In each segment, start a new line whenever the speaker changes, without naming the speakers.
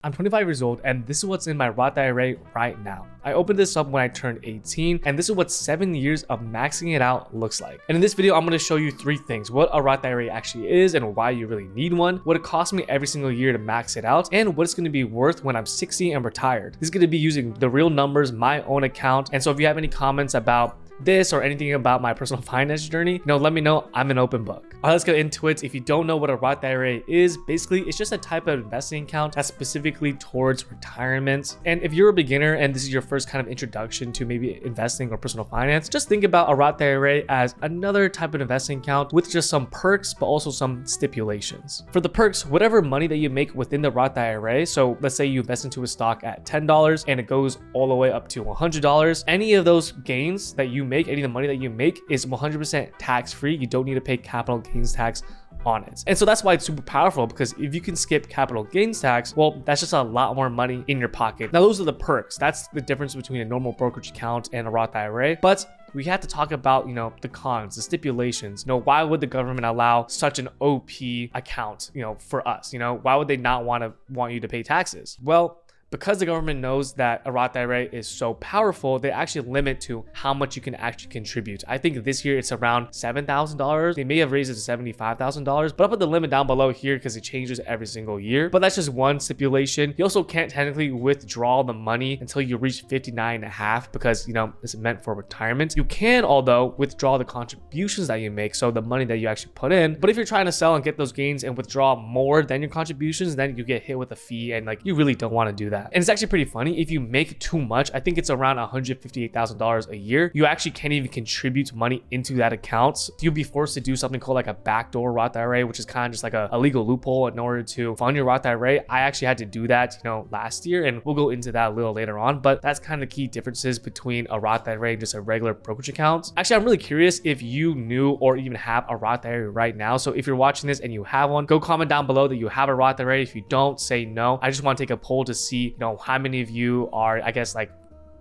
I'm 25 years old and this is what's in my Roth IRA right now. I opened this up when I turned 18 and this is what 7 years of maxing it out looks like. And in this video, I'm going to show you 3 things: what a Roth IRA actually is and why you really need one, what it costs me every single year to max it out, and what it's going to be worth when I'm 60 and retired. This is going to be using the real numbers, my own account. And so if you have any comments about this or anything about my personal finance journey, let me know. I'm an open book. All right, let's get into it. If you don't know what a Roth IRA is, basically it's just a type of investing account that's specifically towards retirement. And if you're a beginner and this is your first kind of introduction to maybe investing or personal finance, just think about a Roth IRA as another type of investing account with just some perks, but also some stipulations. For the perks, whatever money that you make within the Roth IRA, so let's say you invest into a stock at $10 and it goes all the way up to $100, any of those gains that you make, any of the money that you make is 100% tax-free. You don't need to pay capital gains tax on it. And so that's why it's super powerful, because if you can skip capital gains tax, well, that's just a lot more money in your pocket. Now, those are the perks. That's the difference between a normal brokerage account and a Roth IRA. But we have to talk about, the cons, the stipulations. Why would the government allow such an OP account, for us? Why would they not want you to pay taxes? Well, because the government knows that a Roth IRA is so powerful, they actually limit to how much you can actually contribute. I think this year it's around $7,000. They may have raised it to $75,000, but I'll put the limit down below here because it changes every single year. But that's just one stipulation. You also can't technically withdraw the money until you reach 59.5 because, it's meant for retirement. You can, although, withdraw the contributions that you make, so the money that you actually put in. But if you're trying to sell and get those gains and withdraw more than your contributions, then you get hit with a fee, and you really don't want to do that. And it's actually pretty funny. If you make too much, I think it's around $158,000 a year, you actually can't even contribute money into that account. You'll be forced to do something called a backdoor Roth IRA, which is kind of just a legal loophole in order to fund your Roth IRA. I actually had to do that, last year, and we'll go into that a little later on. But that's kind of the key differences between a Roth IRA and just a regular brokerage account. Actually, I'm really curious if you knew or even have a Roth IRA right now. So if you're watching this and you have one, go comment down below that you have a Roth IRA. If you don't, say no. I just want to take a poll to see how many of you are,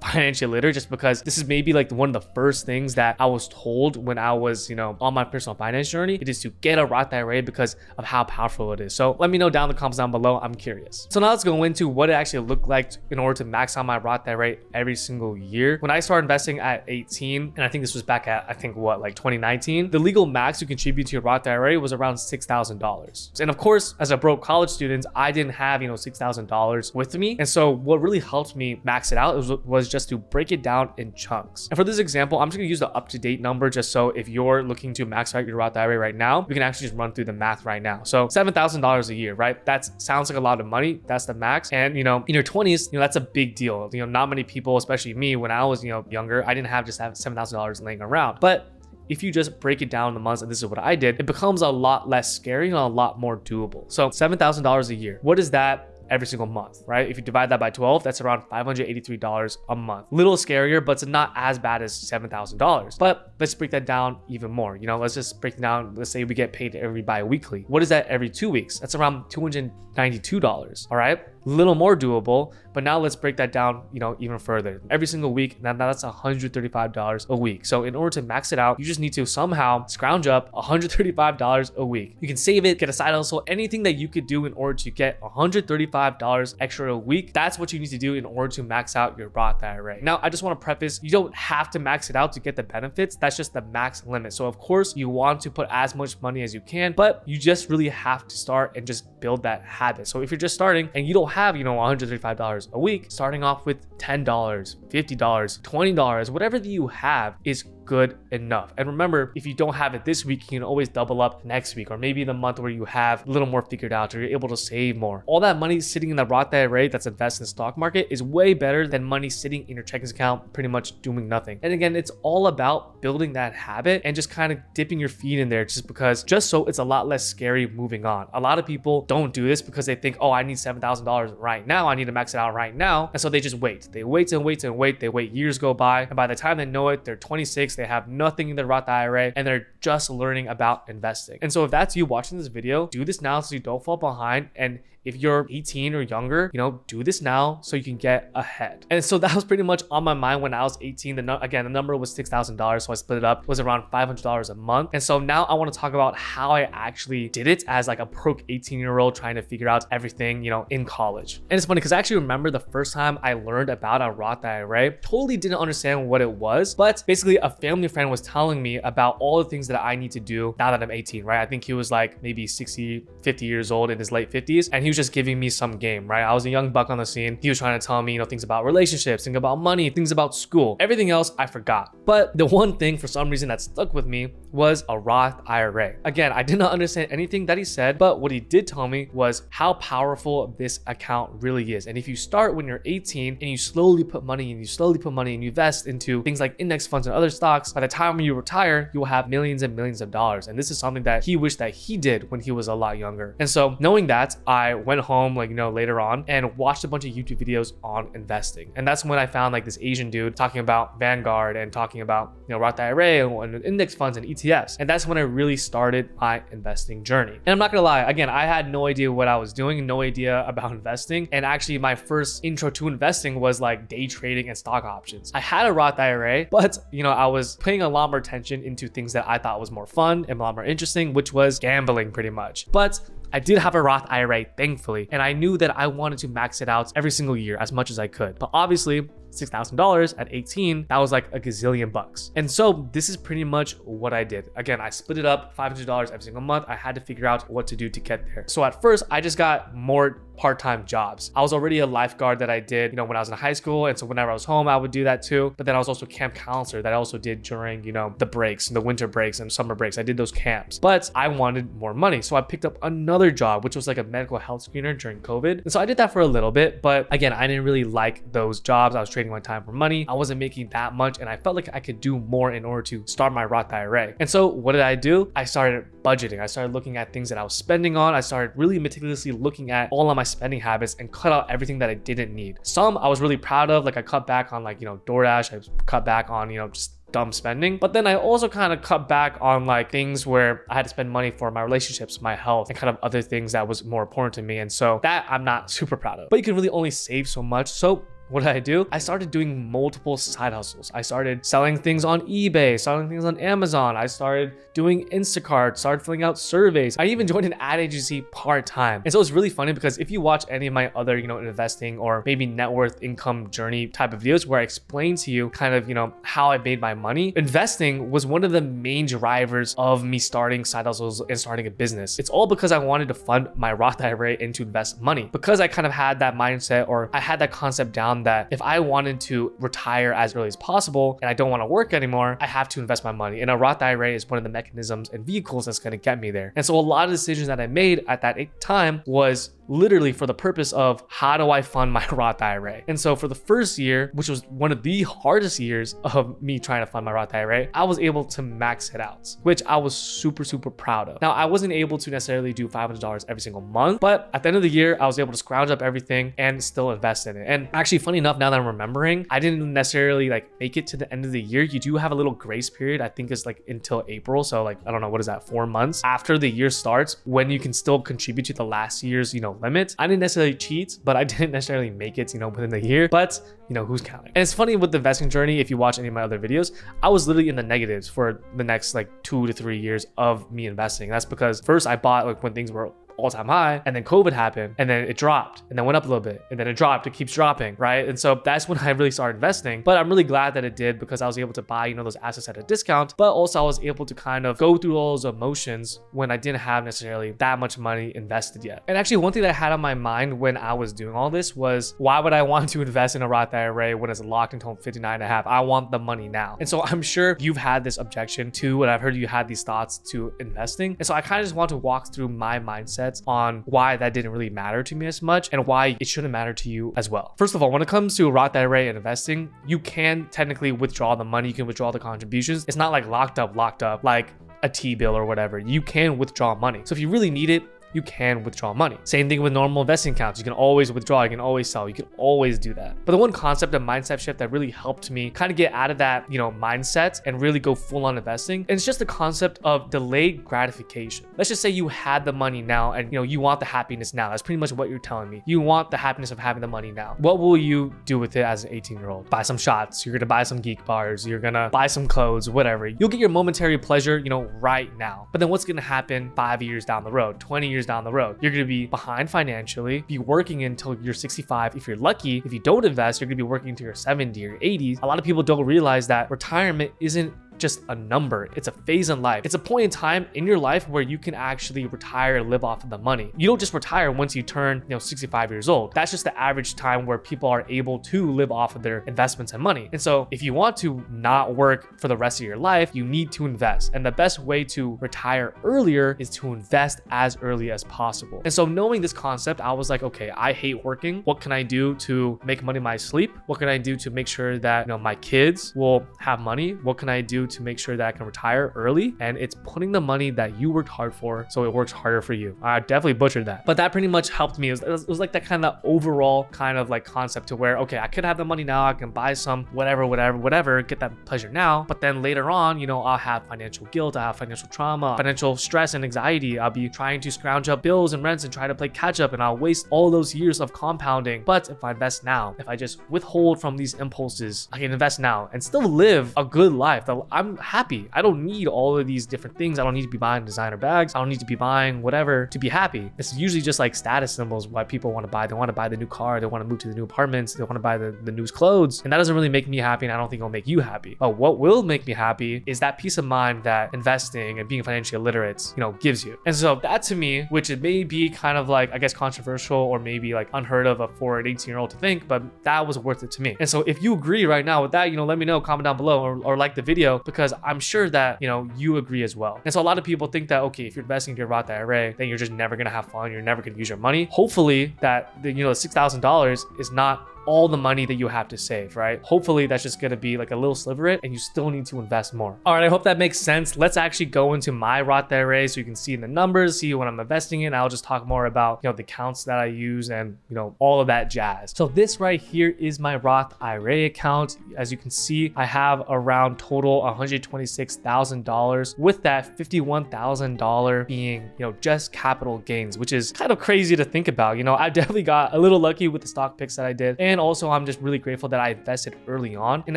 financially literate, just because this is maybe one of the first things that I was told when I was, on my personal finance journey. It is to get a Roth IRA because of how powerful it is. So let me know down in the comments down below. I'm curious. So now let's go into what it actually looked like in order to max out my Roth IRA every single year. When I started investing at 18, and I think this was back at, 2019, the legal max to contribute to your Roth IRA was around $6,000. And of course, as a broke college student, I didn't have, $6,000 with me. And so what really helped me max it out was just to break it down in chunks. And for this example, I'm just gonna use the up-to-date number, just so if you're looking to max out your Roth IRA right now, we can actually just run through the math right now. So $7,000 a year, right? That sounds like a lot of money. That's the max. And in your 20s, that's a big deal. Not many people, especially me, when I was younger, I didn't have $7,000 laying around. But if you just break it down in the months, and this is what I did, it becomes a lot less scary and a lot more doable. So $7,000 a year. What is that every single month, right? If you divide that by 12, that's around $583 a month. Little scarier, but it's not as bad as $7,000. But let's break that down even more. Let's just break it down. Let's say we get paid every bi-weekly. What is that every 2 weeks? That's around $292, all right? Little more doable, but now let's break that down, even further. Every single week, now that's $135 a week. So in order to max it out, you just need to somehow scrounge up $135 a week. You can save it, get a side hustle, anything that you could do in order to get $135 extra a week. That's what you need to do in order to max out your Roth IRA. Now, I just want to preface, you don't have to max it out to get the benefits. That's just the max limit. So of course, you want to put as much money as you can, but you just really have to start and just build that habit. So if you're just starting and you don't have, $135 a week, starting off with $10, $50, $20, whatever that you have is good enough. And remember, if you don't have it this week, you can always double up next week, or maybe the month where you have a little more figured out, or you're able to save more. All that money sitting in the Roth IRA that's invested in the stock market is way better than money sitting in your checking account pretty much doing nothing. And again, it's all about building that habit and just kind of dipping your feet in there, just so it's a lot less scary moving on. A lot of people don't do this because they think, oh, I need $7,000 right now, I need to max it out right now. And so they just wait. They wait and wait and wait. They wait, years go by, and by the time they know it, they're 26, they have nothing in their Roth IRA, and they're just learning about investing. And so if that's you watching this video, do this now so you don't fall behind. And if you're 18 or younger, do this now so you can get ahead. And so that was pretty much on my mind when I was 18. Again, the number was $6,000, so I split it up. It was around $500 a month. And so now I want to talk about how I actually did it as like a broke 18-year-old trying to figure out everything, in college. And it's funny because I actually remember the first time I learned about a Roth IRA, totally didn't understand what it was, but basically a family friend was telling me about all the things that I need to do now that I'm 18, right? I think he was like maybe 60, 50 years old in his late 50s, and he was just giving me some game, right? I was a young buck on the scene. He was trying to tell me, things about relationships, things about money, things about school. Everything else I forgot. But the one thing for some reason that stuck with me was a Roth IRA. Again, I did not understand anything that he said, but what he did tell me was how powerful this account really is. And if you start when you're 18 and you slowly put money and you invest into things like index funds and other stocks, by the time you retire, you will have millions and millions of dollars. And this is something that he wished that he did when he was a lot younger. And so knowing that, I went home later on and watched a bunch of YouTube videos on investing. And that's when I found like this Asian dude talking about Vanguard and talking about Roth IRA and index funds and ETFs. And that's when I really started my investing journey. And I'm not gonna lie, again, I had no idea what I was doing, no idea about investing. And actually my first intro to investing was like day trading and stock options. I had a Roth IRA, but I was paying a lot more attention into things that I thought was more fun and a lot more interesting, which was gambling pretty much. But I did have a Roth IRA, thankfully, and I knew that I wanted to max it out every single year as much as I could. But obviously, $6,000 at 18, that was like a gazillion bucks. And so this is pretty much what I did. Again, I split it up, $500 every single month. I had to figure out what to do to get there. So at first, I just got more part-time jobs. I was already a lifeguard that I did, when I was in high school. And so whenever I was home, I would do that too. But then I was also camp counselor that I also did during, the breaks, the winter breaks and summer breaks. I did those camps, but I wanted more money. So I picked up another job, which was like a medical health screener during COVID. And so I did that for a little bit, but again, I didn't really like those jobs. I was trading my time for money. I wasn't making that much. And I felt like I could do more in order to start my Roth IRA. And so what did I do? I started budgeting. I started looking at things that I was spending on. I started really meticulously looking at all of my spending habits and cut out everything that I didn't need. Some I was really proud of, like I cut back on DoorDash, I cut back on, just dumb spending. But then I also kind of cut back on like things where I had to spend money for my relationships, my health, and kind of other things that was more important to me. And so that I'm not super proud of, but you can really only save so much. So what did I do? I started doing multiple side hustles. I started selling things on eBay, selling things on Amazon. I started doing Instacart, started filling out surveys. I even joined an ad agency part-time. And so it's really funny because if you watch any of my other, investing or maybe net worth income journey type of videos where I explain to you kind of, how I made my money, investing was one of the main drivers of me starting side hustles and starting a business. It's all because I wanted to fund my Roth IRA and to invest money, because I kind of had that mindset, or I had that concept down that if I wanted to retire as early as possible and I don't want to work anymore, I have to invest my money. And a Roth IRA is one of the mechanisms and vehicles that's going to get me there. And so a lot of decisions that I made at that time was literally for the purpose of how do I fund my Roth IRA? And so for the first year, which was one of the hardest years of me trying to fund my Roth IRA, I was able to max it out, which I was super, super proud of. Now, I wasn't able to necessarily do $500 every single month, but at the end of the year, I was able to scrounge up everything and still invest in it. And actually, funny enough, now that I'm remembering, I didn't necessarily make it to the end of the year. You do have a little grace period. I think it's until April. So I don't know, what is that, 4 months after the year starts when you can still contribute to the last year's, limit. I didn't necessarily cheat, but I didn't necessarily make it, within the year, but who's counting? And it's funny with the investing journey, if you watch any of my other videos, I was literally in the negatives for the next 2 to 3 years of me investing. That's because first I bought when things were all-time high, and then COVID happened, and then it dropped, and then went up a little bit, and then it dropped. It keeps dropping, right? And so that's when I really started investing. But I'm really glad that it did, because I was able to buy those assets at a discount, but also I was able to kind of go through all those emotions when I didn't have necessarily that much money invested yet. And actually, one thing that I had on my mind when I was doing all this was, why would I want to invest in a Roth IRA when it's locked until 59 and a half? I want the money now. And so I'm sure you've had this objection too, and I've heard you had these thoughts to investing. And so I kind of just want to walk through my mindset on why that didn't really matter to me as much and why it shouldn't matter to you as well. First of all, when it comes to Roth IRA and investing, you can technically withdraw the money. You can withdraw the contributions. It's not locked up like a T-bill or whatever. You can withdraw money. So if you really need it, you can withdraw money. Same thing with normal investing accounts. You can always withdraw, you can always sell, you can always do that. But the one concept of mindset shift that really helped me kind of get out of that, mindset and really go full on investing, and it's just the concept of delayed gratification. Let's just say you had the money now and you want the happiness now. That's pretty much what you're telling me. You want the happiness of having the money now. What will you do with it as an 18-year-old? Buy some shots, you're gonna buy some geek bars, you're gonna buy some clothes, whatever. You'll get your momentary pleasure, right now. But then what's gonna happen 5 years down the road, 20 years down the road? You're gonna be behind financially, be working until you're 65. If you're lucky, if you don't invest, you're gonna be working until you're 70 or 80s. A lot of people don't realize that retirement isn't just a number. It's a phase in life. It's a point in time in your life where you can actually retire and live off of the money. You don't just retire once you turn 65 years old. That's just the average time where people are able to live off of their investments and money. And so if you want to not work for the rest of your life, you need to invest. And the best way to retire earlier is to invest as early as possible. And so knowing this concept, I was like, okay, I hate working. What can I do to make money in my sleep? What can I do to make sure that my kids will have money? What can I do to make sure that I can retire early? And it's putting the money that you worked hard for so it works harder for you. I definitely butchered that, but that pretty much helped me. It was like that kind of overall kind of like concept to where, okay, I could have the money now, I can buy some whatever, get that pleasure now, but then later on, I'll have financial guilt, I have financial trauma, financial stress and anxiety. I'll be trying to scrounge up bills and rents and try to play catch up, and I'll waste all those years of compounding. But if I invest now, if I just withhold from these impulses, I can invest now and still live a good life. I'm happy. I don't need all of these different things. I don't need to be buying designer bags. I don't need to be buying whatever to be happy. It's usually just like status symbols why people want to buy. They want to buy the new car. They want to move to the new apartments. They want to buy the newest clothes. And that doesn't really make me happy, and I don't think it'll make you happy. But what will make me happy is that peace of mind that investing and being financially illiterate, gives you. And so that to me, which it may be kind of like, I guess, controversial or maybe like unheard of for an 18-year-old to think, but that was worth it to me. And so if you agree right now with that, let me know, comment down below or like the video, because I'm sure that, you agree as well. And so a lot of people think that, okay, if you're investing in your Roth IRA, then you're just never going to have fun. You're never going to use your money. Hopefully that, the $6,000 is not all the money that you have to save, right? Hopefully that's just gonna be like a little sliver of it, and you still need to invest more. All right, I hope that makes sense. Let's actually go into my Roth IRA so you can see the numbers, see what I'm investing in. I'll just talk more about, the accounts that I use and, all of that jazz. So this right here is my Roth IRA account. As you can see, I have around total $126,000, with that $51,000 being, just capital gains, which is kind of crazy to think about. I definitely got a little lucky with the stock picks that I did. And also, I'm just really grateful that I invested early on. And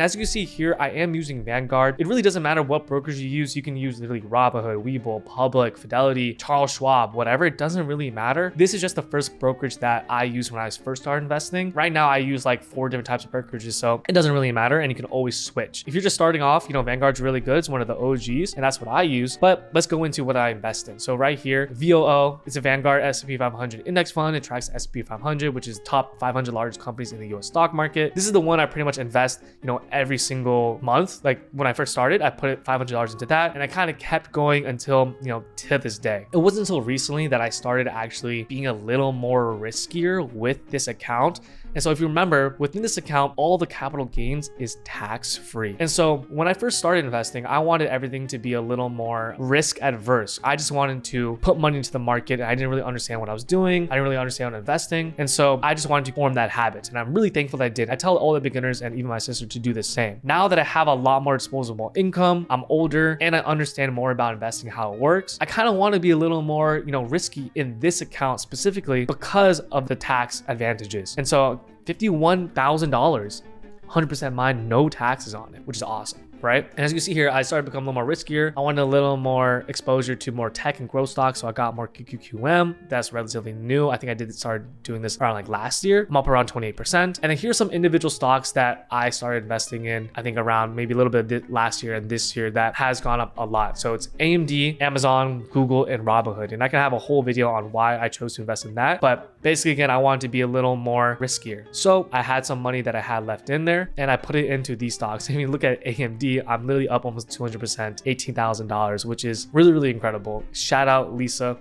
as you can see here, I am using Vanguard. It really doesn't matter what brokers you use. You can use literally Robinhood, Webull, Public, Fidelity, Charles Schwab, whatever. It doesn't really matter. This is just the first brokerage that I used when I first started investing. Right now, I use like 4 different types of brokerages, so it doesn't really matter, and you can always switch. If you're just starting off, Vanguard's really good. It's one of the OGs, and that's what I use. But let's go into what I invest in. So right here, VOO, it's a Vanguard S&P 500 index fund. It tracks S&P 500, which is top 500 largest companies in the US stock market. This is the one I pretty much invest, every single month. Like when I first started, I put $500 into that, and I kind of kept going until, to this day. It wasn't until recently that I started actually being a little more riskier with this account. And so if you remember, within this account, all the capital gains is tax-free. And so when I first started investing, I wanted everything to be a little more risk adverse. I just wanted to put money into the market, and I didn't really understand what I was doing. I didn't really understand investing. And so I just wanted to form that habit. And I'm really thankful that I did. I tell all the beginners and even my sister to do the same. Now that I have a lot more disposable income, I'm older, and I understand more about investing, how it works, I kind of want to be a little more, risky in this account specifically because of the tax advantages. And so $51,000, 100% mine, no taxes on it, which is awesome. Right? And as you can see here, I started becoming a little more riskier. I wanted a little more exposure to more tech and growth stocks, so I got more QQQM. That's relatively new. I think I did start doing this around like last year. I'm up around 28%. And then here's some individual stocks that I started investing in, I think around maybe a little bit last year and this year, that has gone up a lot. So it's AMD, Amazon, Google, and Robinhood. And I can have a whole video on why I chose to invest in that. But basically, again, I wanted to be a little more riskier. So I had some money that I had left in there, and I put it into these stocks. I mean, look at AMD. I'm literally up almost 200%, $18,000, which is really, really incredible. Shout out Lisa.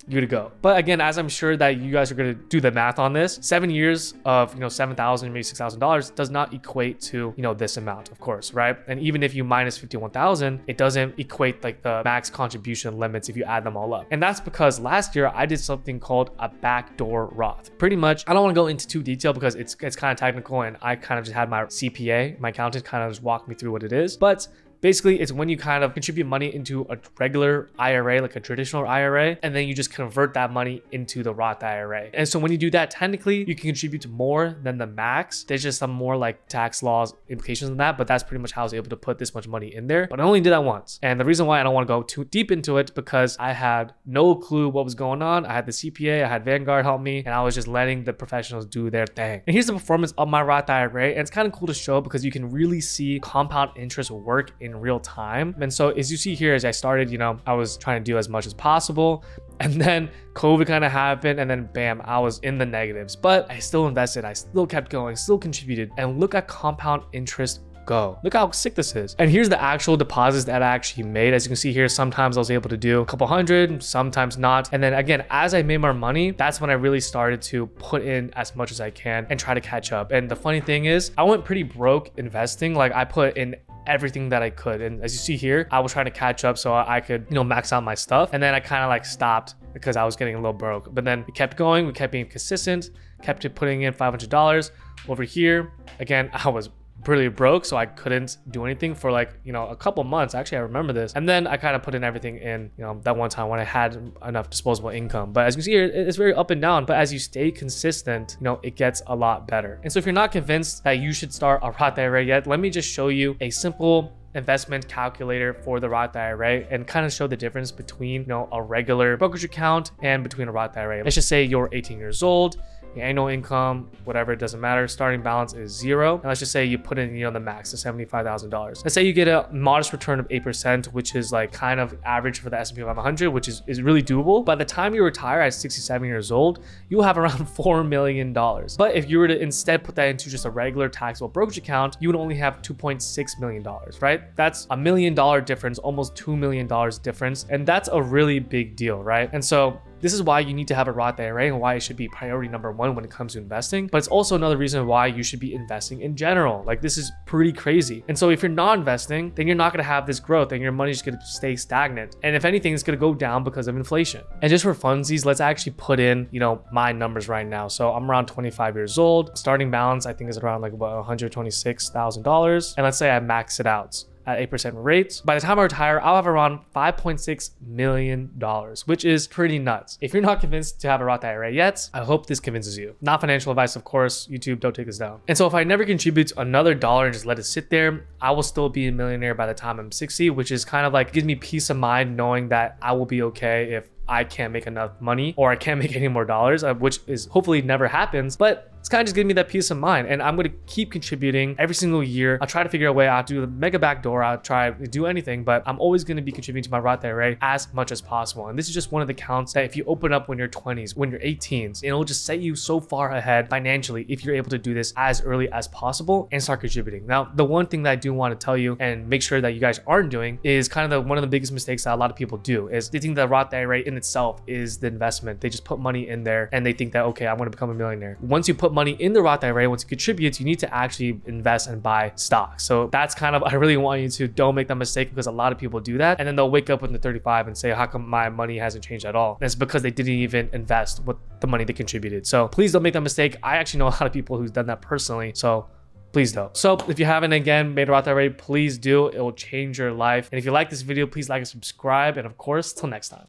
you're to go. But again, as I'm sure that you guys are going to do the math on this, 7 years of, $7,000, maybe $6,000 does not equate to, this amount, of course, right? And even if you minus 51,000, it doesn't equate like the max contribution limits if you add them all up. And that's because last year I did something called a backdoor Roth. Pretty much, I don't want to go into too detail because it's kind of technical, and I kind of just had my CPA, my accountant, kind of just walk me through what it is. But basically, it's when you kind of contribute money into a regular IRA, like a traditional IRA, and then you just convert that money into the Roth IRA. And so when you do that, technically, you can contribute more than the max. There's just some more like tax laws implications in that, but that's pretty much how I was able to put this much money in there. But I only did that once. And the reason why I don't want to go too deep into it, because I had no clue what was going on. I had the CPA, I had Vanguard help me, and I was just letting the professionals do their thing. And here's the performance of my Roth IRA. And it's kind of cool to show because you can really see compound interest work in real time. And so as you see here, as I started, I was trying to do as much as possible. And then COVID kind of happened, and then bam, I was in the negatives. But I still invested, I still kept going, still contributed. And look at compound interest go. Look how sick this is. And here's the actual deposits that I actually made. As you can see here, sometimes I was able to do a couple hundred, sometimes not. And then again, as I made more money, that's when I really started to put in as much as I can and try to catch up. And the funny thing is, I went pretty broke investing. Like I put in everything that I could. And as you see here, I was trying to catch up so I could, max out my stuff. And then I kind of like stopped because I was getting a little broke. But then we kept going, we kept being consistent, kept putting in $500 over here. Again, I was pretty broke, so I couldn't do anything for like, a couple months. Actually, I remember this. And then I kind of put in everything in, that one time when I had enough disposable income. But as you can see here, it's very up and down. But as you stay consistent, it gets a lot better. And so if you're not convinced that you should start a Roth IRA yet, let me just show you a simple investment calculator for the Roth IRA and kind of show the difference between, a regular brokerage account and between a Roth IRA. Let's just say you're 18 years old, your annual income, whatever, it doesn't matter. Starting balance is 0. And let's just say you put in, the max, the $75,000. Let's say you get a modest return of 8%, which is like kind of average for the S&P 500, which is really doable. By the time you retire at 67 years old, you'll have around $4 million. But if you were to instead put that into just a regular taxable brokerage account, you would only have $2.6 million, right? That's $1 million difference, almost $2 million difference. And that's a really big deal, right? And so this is why you need to have a Roth IRA and why it should be priority number one when it comes to investing. But it's also another reason why you should be investing in general. Like this is pretty crazy. And so if you're not investing, then you're not going to have this growth and your money's going to stay stagnant. And if anything, it's going to go down because of inflation. And just for funsies, let's actually put in, my numbers right now. So I'm around 25 years old. Starting balance, I think is around like $126,000. And let's say I max it out at 8% rates. By the time I retire, I'll have around $5.6 million, which is pretty nuts. If you're not convinced to have a Roth IRA yet, I hope this convinces you. Not financial advice, of course. YouTube, don't take this down. And so if I never contribute another dollar and just let it sit there, I will still be a millionaire by the time I'm 60, which is kind of like gives me peace of mind knowing that I will be okay if I can't make enough money or I can't make any more dollars, which is hopefully never happens. But it's kind of just giving me that peace of mind. And I'm going to keep contributing every single year. I'll try to figure a way. I'll do the mega backdoor. I'll try to do anything, but I'm always going to be contributing to my Roth IRA as much as possible. And this is just one of the accounts that if you open up when you're 20s, when you're 18s, it'll just set you so far ahead financially if you're able to do this as early as possible and start contributing. Now, the one thing that I do want to tell you and make sure that you guys aren't doing is kind of one of the biggest mistakes that a lot of people do is they think the Roth IRA in itself is the investment. They just put money in there and they think that, okay, I want to become a millionaire. Once you put money in the Roth IRA, once you contribute, you need to actually invest and buy stocks. So that's kind of, I really want you to don't make that mistake because a lot of people do that. And then they'll wake up when they're 35 and say, how come my money hasn't changed at all? And it's because they didn't even invest with the money they contributed. So please don't make that mistake. I actually know a lot of people who've done that personally. So please don't. So if you haven't again made a Roth IRA, please do. It will change your life. And if you like this video, please like and subscribe. And of course, till next time.